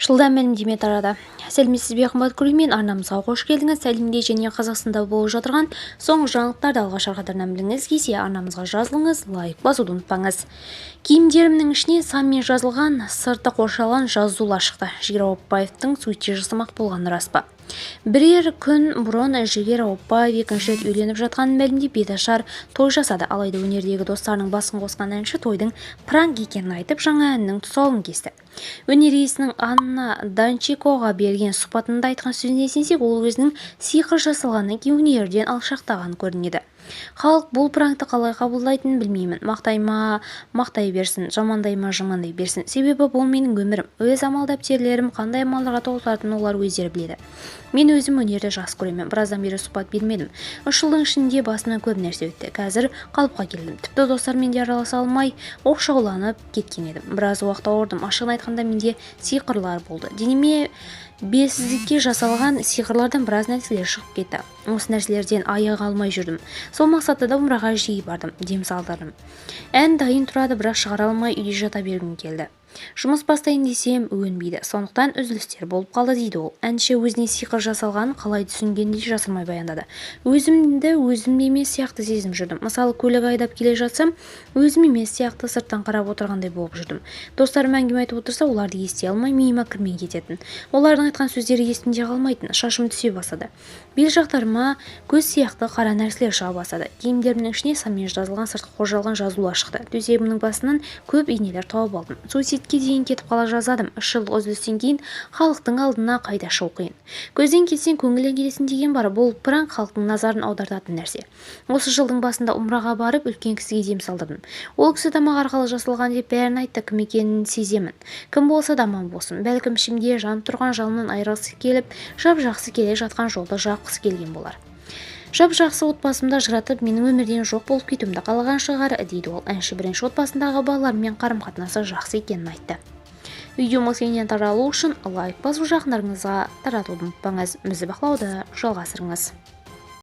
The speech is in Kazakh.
Жылдан мәлімдеме тарады. Сәлеметсіз бе қымбатты көрермен, арнамызға қош келдіңіз. әлемде және Қазақстанда болып жатырған соңғы жаңалықтарды алғаш арқадарынан біліңіз келсе, арнамызға жазылыңыз, лайк басуды ұмытпаңыз. Киімдерімнің ішіне санмен жазылған, сырты қоршалған жазулар шықты. Жігер Ауыпбаевтың суретте жасамақ болғаны рас па? Бірер күн бұрын Жігер Ауыпбаев екінші рет үйленіп жатқанын мәлімдеп беташар той жасады. Алайда өнердегі достарының басын қосқан әнші тойдың пранк екенін айтып, жаңа әннің тұсауын кесті. Өнер иесінің Анна Данчикоға берген сұхбатында айтқан сөзіне сенсек, ол өзінің сиқыр жасалғаннан кейін өнерден алшақтаған көрінеді. Халық бұл пранкты қалай қабылдайтынын білмеймін. Мақтай ма мақтай берсін, жамандай ма жамандай берсін. Себебі бұл менің өмірім. Өз амал дәптерлерім қандай амалдарға тоғытатынын олар өздері біледі. Мен өзім өнерді жақсы көремін. Біраздан бері сұхбат бермедім. 3 жылдың ішінде басымнан көп нәрсе өтті. Қазір қалыпқа келдім. Тіпті достармен де араласа алмай оқшауланып кеткен едім. Біраз уақыт ауырдым. Ашығын айтқанда менде сиқырлар болды. Денеме бесіздікке жасалған сиқырлардан біраз нәрселер шығып кетті. Осы нәрселерден аяқ алмай жүрдім. Сол мақсатта да умраға жиі бардым, дем салдырдым. Ән дайын тұрады, бірақ шығара алмай үйде жата бергім келді. Жұмыс бастайын десем өнбейді. Сондықтан үзілістер болып қалды дейді ол. Әнші өзіне сиқыр жасалғанын қалай түсінгенін де жасырмай баяндады. Өзімді өзім емес сияқты сезініп жүрдім. Мысалы, көлік айдап келе жатсам, өзім емес сияқты сырттан қарап отырғандай болып жүрдім. Достарым әңгіме айтып отырса, оларды ести алмай миыма кірмей кететін. Олардың айтқан сөздері есімде қалмайтын. Шашым түсе бастады. Бел жақтарыма көз сияқты қара нәрселер шыға бастады. Киімдерімнің ішіне санмен жазылған, сыртқы қоршалған жазулар шықты. Төсегімнің басынан көп иінелер тауып алдым. Суицидке дейін кетіп қала жазадым. 3 жыл үзілістен кейін халықтың алдына қайта шығу қиын. Көзден кетсең көңілден келесің деген бар. Бұл пранк халықтың назарын аудартатын нәрсе. Осы жылдың басында умраға барып үлкен кісіге дем салдырдым. Ол кісі тамақ арқылы жасалған деп бәрін айтты. Кім екенін сеземін. Кім болса да аман болсын. Бәлкім ішімде жанып тұрған жалыннан айырылғысы келіп, жап-жақсы келе жатқан жолды жапқысы келген болар. Жап-жақсы отбасымда жыратып, менің өмірден жоқ болып кетуімді қалаған шығар, дейді ол. Әнші бірінші отбасындағы балалармен қарым-қатынасы жақсы екенін айтты. Видеомыз кеңінен таралу үшін лайк басу, жақындарыңызға таратуды ұмытпаңыз. Бізді бақылауды жалғастырыңыз.